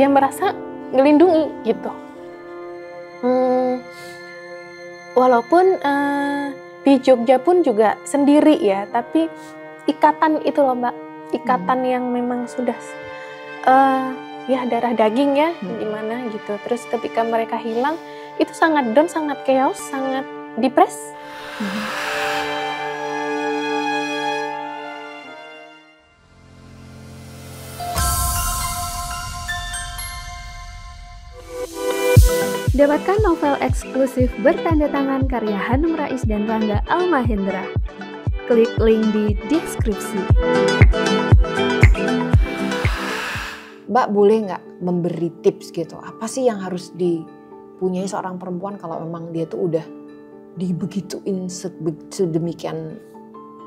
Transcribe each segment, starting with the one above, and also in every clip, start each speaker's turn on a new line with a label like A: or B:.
A: dia merasa ngelindungi gitu. Walaupun di Jogja pun juga sendiri ya, tapi ikatan itu loh Mbak, ikatan yang memang sudah ya darah daging ya, gimana gitu. Terus ketika mereka hilang, itu sangat down, sangat chaos, sangat depres.
B: Dapatkan novel eksklusif bertanda tangan karya Hanum Rais dan Rangga Almahendra. Klik link di deskripsi.
C: Mbak boleh nggak memberi tips gitu? Apa sih yang harus dipunyai seorang perempuan kalau memang dia tuh udah dibegituin sedemikian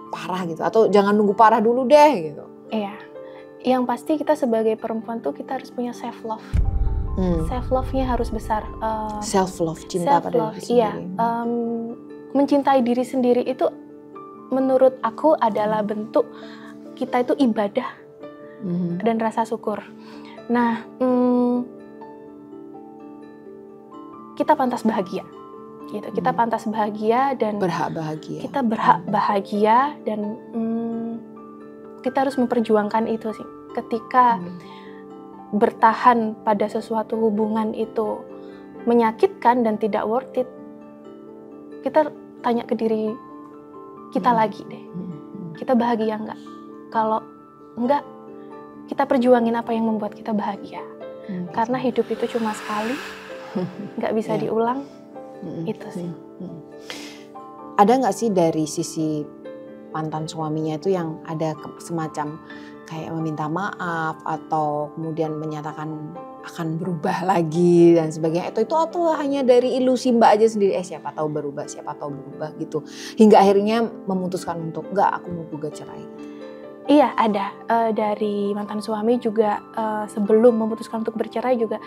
C: parah gitu? Atau jangan nunggu parah dulu deh gitu?
A: Iya, yang pasti kita sebagai perempuan tuh kita harus punya self love. Self love-nya harus besar.
C: Self love, cinta pada diri sendiri.
A: Iya, mencintai diri sendiri itu menurut aku adalah bentuk kita itu ibadah dan rasa syukur. Nah, kita pantas bahagia, gitu. Kita pantas bahagia dan
C: berhak bahagia.
A: Kita berhak bahagia dan kita harus memperjuangkan itu sih. Ketika bertahan pada sesuatu hubungan itu menyakitkan dan tidak worth it, kita tanya ke diri kita lagi deh, kita bahagia nggak? Kalau enggak, kita perjuangin apa yang membuat kita bahagia. Karena hidup itu cuma sekali, nggak bisa diulang. Itu sih.
C: Ada nggak sih dari sisi mantan suaminya itu yang ada semacam kayak meminta maaf atau kemudian menyatakan akan berubah lagi dan sebagainya, itu atau hanya dari ilusi Mbak aja sendiri, siapa tahu berubah gitu, hingga akhirnya memutuskan untuk enggak, aku mau gugat cerai?
A: Iya, ada dari mantan suami juga sebelum memutuskan untuk bercerai juga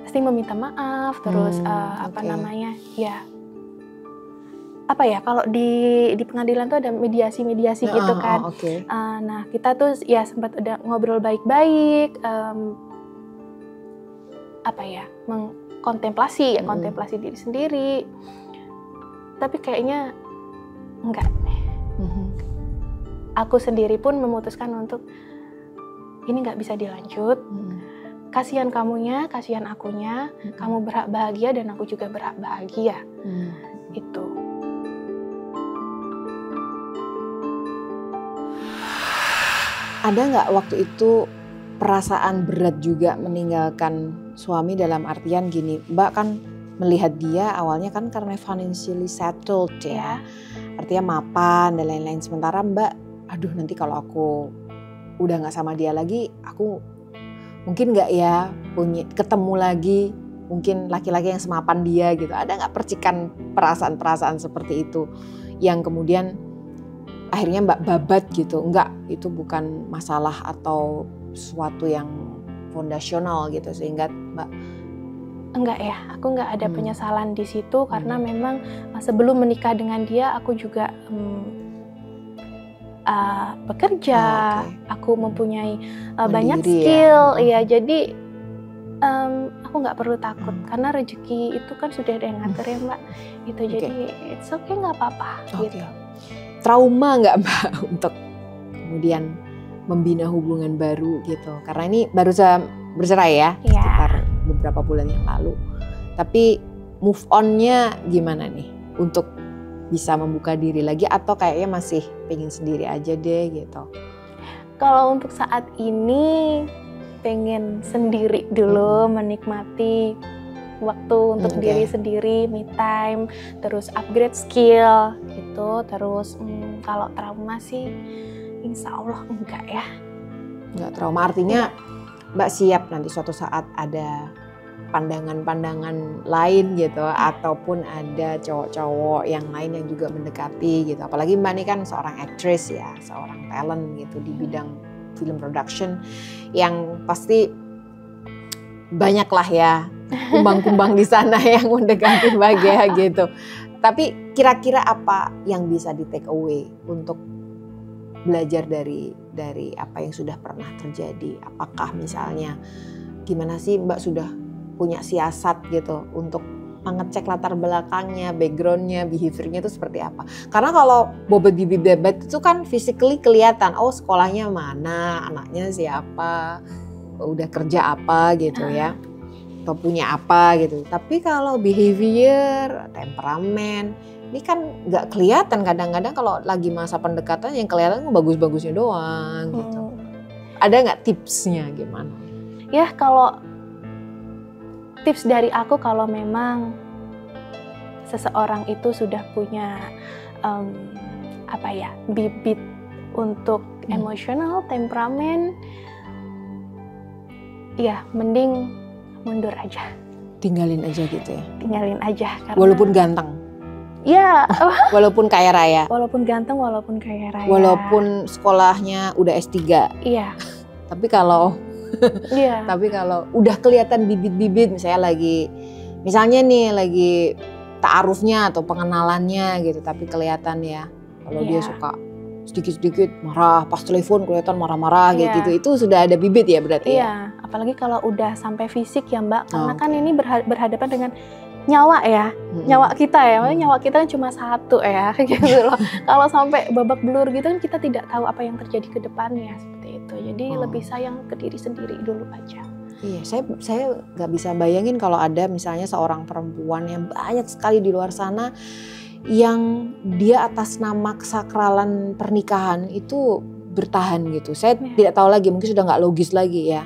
A: pasti meminta maaf, terus kalau di pengadilan tuh ada mediasi gitu kan. Nah, kita tuh ya sempat ada ngobrol baik-baik, mengkontemplasi kontemplasi diri sendiri. Tapi kayaknya enggak. Aku sendiri pun memutuskan untuk ini nggak bisa dilanjut. Kasihan kamunya, kasihan akunya. Kamu berhak bahagia dan aku juga berhak bahagia. Itu.
C: Ada nggak waktu itu perasaan berat juga meninggalkan suami, dalam artian gini, Mbak kan melihat dia awalnya kan karena financially settled ya, artinya mapan dan lain-lain, sementara Mbak, aduh nanti kalau aku udah nggak sama dia lagi, aku mungkin nggak ya ketemu lagi mungkin laki-laki yang semapan dia gitu. Ada nggak percikan perasaan-perasaan seperti itu yang kemudian akhirnya Mbak babat gitu? Enggak, itu bukan masalah atau sesuatu yang fondasional gitu sehingga Mbak...
A: Enggak ya, aku enggak ada penyesalan di situ karena memang sebelum menikah dengan dia aku juga bekerja, aku mempunyai banyak skill, ya jadi aku nggak perlu takut karena rezeki itu kan sudah ada yang ngatur ya Mbak, itu jadi it's okay, nggak apa-apa gitu.
C: Trauma nggak Mbak untuk kemudian membina hubungan baru gitu? Karena ini baru saja bercerai ya, sekitar beberapa bulan yang lalu. Tapi move on-nya gimana nih untuk bisa membuka diri lagi atau kayaknya masih pengen sendiri aja deh gitu?
A: Kalau untuk saat ini pengen sendiri dulu, menikmati waktu untuk diri sendiri, me time, terus upgrade skill gitu. Terus kalau trauma sih insya Allah enggak ya.
C: Enggak trauma, artinya Mbak siap nanti suatu saat ada pandangan-pandangan lain gitu, ataupun ada cowok-cowok yang lain yang juga mendekati gitu. Apalagi Mbak ini kan seorang aktris ya, seorang talent gitu di bidang film production yang pasti banyak lah ya kumbang-kumbang di sana yang mendekati Mbak Ghea gitu. Tapi kira-kira apa yang bisa di take away untuk belajar dari dari apa yang sudah pernah terjadi. Apakah misalnya gimana sih Mbak sudah punya siasat gitu untuk mengecek latar belakangnya, backgroundnya, behaviornya itu seperti apa. Karena kalau bobot bibit bebet itu kan physically kelihatan, oh sekolahnya mana, anaknya siapa, udah kerja apa gitu ya, atau punya apa gitu. Tapi kalau behavior, temperamen, ini kan nggak kelihatan. Kadang-kadang kalau lagi masa pendekatan yang kelihatan bagus-bagusnya doang gitu. Ada nggak tipsnya gimana?
A: Ya kalau tips dari aku, kalau memang seseorang itu sudah punya bibit untuk emosional, temperamen, ya mending mundur aja.
C: Tinggalin aja gitu ya?
A: Tinggalin aja. Karena,
C: walaupun ganteng?
A: Ya.
C: Walaupun kaya raya?
A: Walaupun ganteng, walaupun kaya raya.
C: Walaupun sekolahnya udah S3?
A: Iya.
C: Tapi kalau
A: Iya.
C: Tapi kalau udah kelihatan bibit-bibit, misalnya nih lagi ta'arufnya atau pengenalannya gitu, tapi kelihatan ya kalau dia suka sedikit-sedikit marah, pas telepon kelihatan marah-marah gitu, itu sudah ada bibit ya berarti.
A: Iya, apalagi kalau udah sampai fisik ya Mbak, karena kan ini berhadapan dengan nyawa ya, nyawa kita ya, nyawa kita kan cuma satu ya, gitu loh. Kalau sampai babak belur gitu kan kita tidak tahu apa yang terjadi ke depannya, seperti itu. Jadi lebih sayang ke diri sendiri dulu aja.
C: Iya, saya nggak bisa bayangin kalau ada misalnya seorang perempuan yang banyak sekali di luar sana yang dia atas nama kesakralan pernikahan itu bertahan gitu. Saya tidak tahu lagi, mungkin sudah nggak logis lagi ya.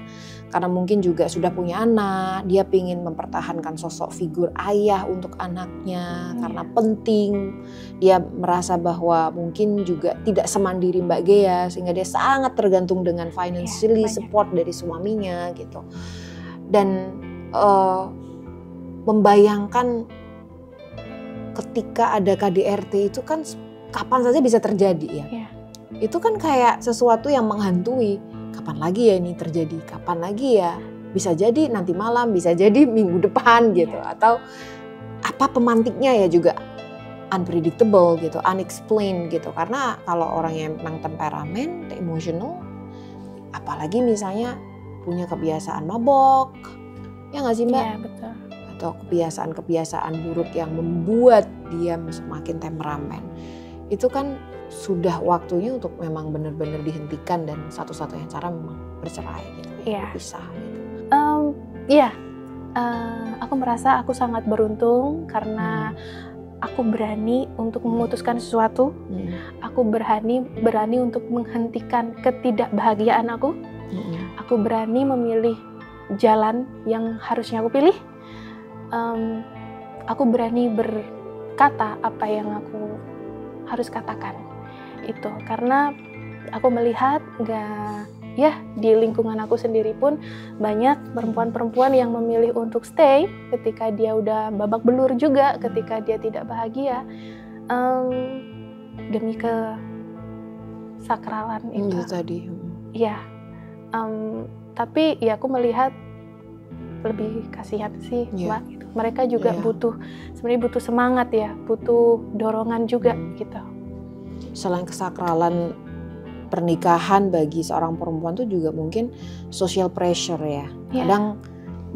C: Karena mungkin juga sudah punya anak, dia ingin mempertahankan sosok figur ayah untuk anaknya karena penting. Dia merasa bahwa mungkin juga tidak semandiri Mbak Ghea, sehingga dia sangat tergantung dengan financially support dari suaminya gitu. Dan membayangkan ketika ada KDRT itu kan kapan saja bisa terjadi ya. Itu kan kayak sesuatu yang menghantui. Kapan lagi ya ini terjadi? Kapan lagi ya? Bisa jadi nanti malam, bisa jadi minggu depan gitu. Atau apa pemantiknya ya juga unpredictable gitu, unexplained gitu. Karena kalau orang yang memang temperamen, emotional, apalagi misalnya punya kebiasaan mabok, ya nggak sih Mbak?
A: Iya, betul.
C: Atau kebiasaan-kebiasaan buruk yang membuat dia semakin temperamen. Itu kan sudah waktunya untuk memang benar-benar dihentikan, dan satu-satunya cara memang bercerai gitu, berpisah gitu.
A: Aku merasa aku sangat beruntung karena aku berani untuk memutuskan sesuatu. Aku berani untuk menghentikan ketidakbahagiaan aku. Aku berani memilih jalan yang harusnya aku pilih. Aku berani berkata apa yang aku harus katakan. Itu karena aku melihat di lingkungan aku sendiri pun banyak perempuan-perempuan yang memilih untuk stay ketika dia udah babak belur juga, ketika dia tidak bahagia, demi kesakralan itu
C: tadi.
A: Iya, tapi ya aku melihat lebih kasihan sih Mbak. Gitu. Mereka juga sebenarnya butuh semangat ya, butuh dorongan juga gitu.
C: Selain kesakralan pernikahan bagi seorang perempuan tuh juga mungkin social pressure ya. Kadang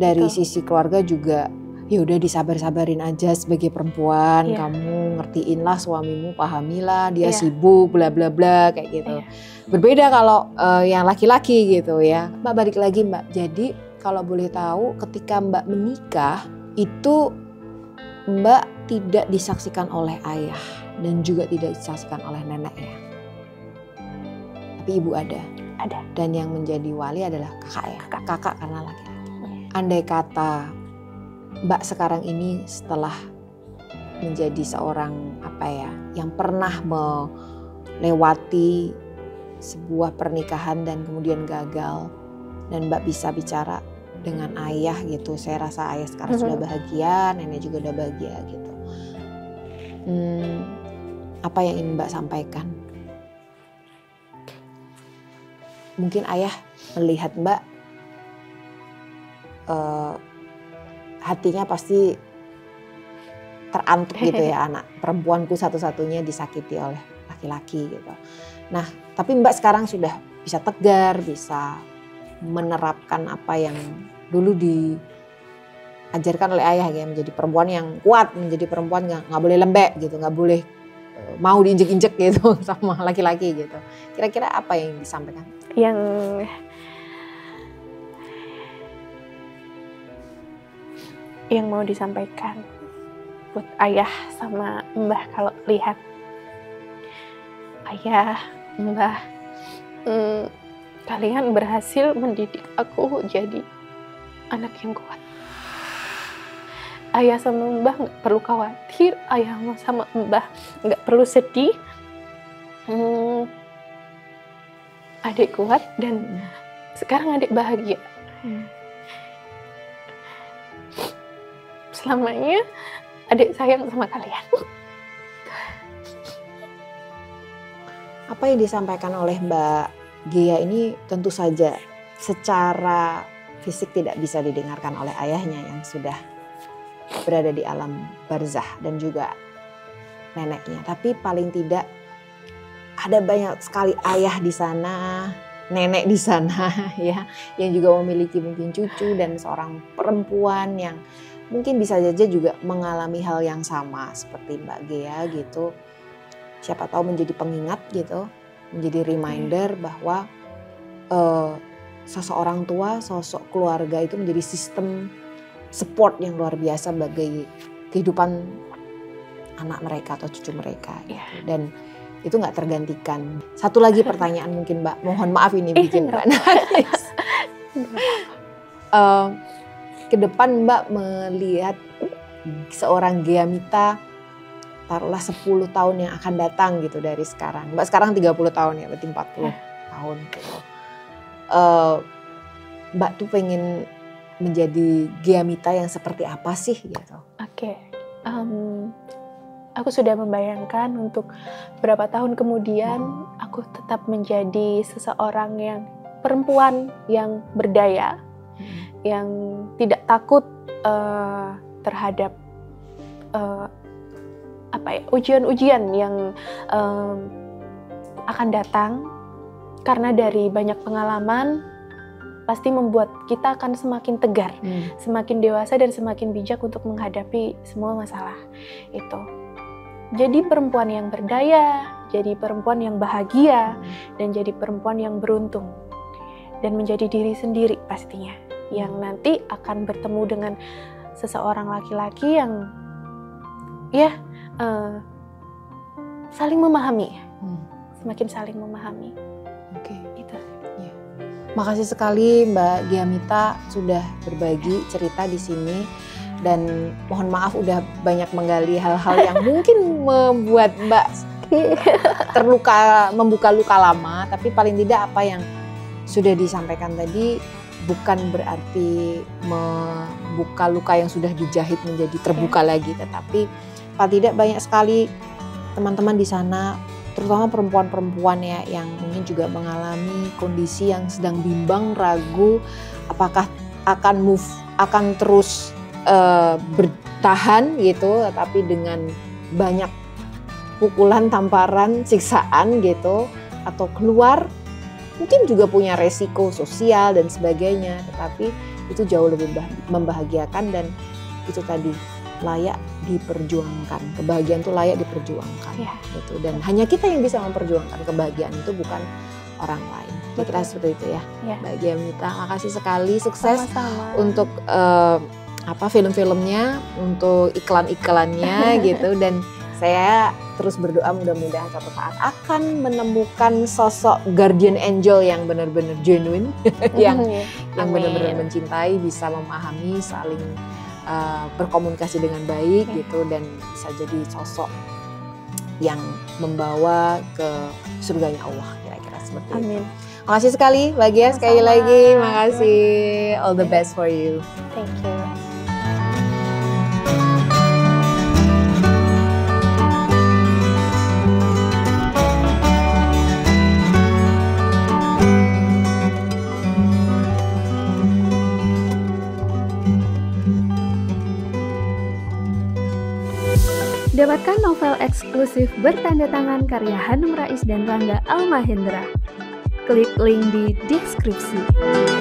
C: dari sisi keluarga juga ya udah disabar-sabarin aja sebagai perempuan, kamu ngertiinlah suamimu, pahamilah dia sibuk bla bla bla kayak gitu. Berbeda kalau yang laki-laki gitu ya. Mbak balik lagi Mbak. Jadi kalau boleh tahu ketika Mbak menikah itu Mbak tidak disaksikan oleh ayah dan juga tidak disaksikan oleh nenek ya. Tapi ibu ada. Dan yang menjadi wali adalah kakak ya. Kakak karena laki-laki. Andai kata Mbak sekarang ini setelah menjadi seorang yang pernah melewati sebuah pernikahan dan kemudian gagal, dan Mbak bisa bicara dengan ayah gitu, saya rasa ayah sekarang sudah bahagia, nenek juga udah bahagia gitu. Apa yang ingin Mbak sampaikan? Mungkin ayah melihat Mbak, hatinya pasti terantuk gitu ya, anak perempuanku satu-satunya disakiti oleh laki-laki gitu. Nah, tapi Mbak sekarang sudah bisa tegar, bisa menerapkan apa yang dulu diajarkan oleh ayah ya, menjadi perempuan yang kuat, menjadi perempuan nggak boleh lembek gitu, nggak boleh mau diinjek-injek gitu sama laki-laki gitu. Kira-kira apa yang disampaikan?
A: Yang mau disampaikan buat ayah sama mbah, kalau lihat ayah, mbah, kalian berhasil mendidik aku jadi anak yang kuat. Ayah sama mbah nggak perlu khawatir, ayah sama mbah nggak perlu sedih. Adik kuat dan sekarang adik bahagia. Selamanya adik sayang sama kalian.
C: Apa yang disampaikan oleh Mbak Ghea ini tentu saja secara fisik tidak bisa didengarkan oleh ayahnya yang sudah berada di alam barzah dan juga neneknya. Tapi paling tidak ada banyak sekali ayah di sana, nenek di sana ya, yang juga memiliki mungkin cucu dan seorang perempuan yang mungkin bisa saja juga mengalami hal yang sama seperti Mbak Ghea gitu. Siapa tahu menjadi pengingat gitu, menjadi reminder bahwa seseorang tua, sosok keluarga itu menjadi sistem support yang luar biasa bagi kehidupan anak mereka atau cucu mereka gitu. Dan itu nggak tergantikan. Satu lagi pertanyaan mungkin Mbak, mohon maaf ini bikin Mbak nangis. Ke depan Mbak melihat seorang Ghea Mita taruhlah 10 tahun yang akan datang gitu dari sekarang. Mbak sekarang 30 tahun ya, berarti 40 tahun gitu. Mbak tuh pengen menjadi Ghea Mita yang seperti apa sih gitu?
A: Oke. Aku sudah membayangkan untuk berapa tahun kemudian aku tetap menjadi seseorang yang perempuan yang berdaya, yang tidak takut terhadap ujian-ujian yang akan datang, karena dari banyak pengalaman pasti membuat kita akan semakin tegar, semakin dewasa dan semakin bijak untuk menghadapi semua masalah itu. Jadi perempuan yang berdaya, jadi perempuan yang bahagia, dan jadi perempuan yang beruntung. Dan menjadi diri sendiri pastinya, yang nanti akan bertemu dengan seseorang laki-laki yang saling memahami, semakin saling memahami.
C: Oke.
A: Gitu.
C: Ya. Makasih sekali Mbak Ghea Mita sudah berbagi cerita di sini. Dan mohon maaf udah banyak menggali hal-hal yang mungkin membuat Mbak membuka luka lama. Tapi paling tidak apa yang sudah disampaikan tadi bukan berarti membuka luka yang sudah dijahit menjadi terbuka lagi. Tetapi paling tidak banyak sekali teman-teman di sana, terutama perempuan-perempuan ya, yang mungkin juga mengalami kondisi yang sedang bimbang, ragu, apakah akan terus bertahan gitu, tapi dengan banyak pukulan, tamparan, siksaan gitu, atau keluar mungkin juga punya resiko sosial dan sebagainya, tetapi itu jauh lebih membahagiakan dan itu tadi layak diperjuangkan. Kebahagiaan itu layak diperjuangkan gitu. Dan hanya kita yang bisa memperjuangkan kebahagiaan itu, bukan orang lain. Kira-kira seperti itu ya. Mbak Ghea Mita, makasih sekali, sukses
A: Sama-sama.
C: untuk film-filmnya, untuk iklan-iklannya gitu. Dan saya terus berdoa mudah-mudahan suatu saat akan menemukan sosok guardian angel yang benar-benar genuine, yang benar-benar mencintai, bisa memahami, saling berkomunikasi dengan baik gitu, dan bisa jadi sosok yang membawa ke surganya Allah, kira-kira seperti itu. Makasih sekali Mbak Ghea, sekali lagi makasih, all the best for you.
A: Thank you.
B: Dapatkan novel eksklusif bertanda tangan karya Hanum Rais dan Rangga Almahendra. Klik link di deskripsi.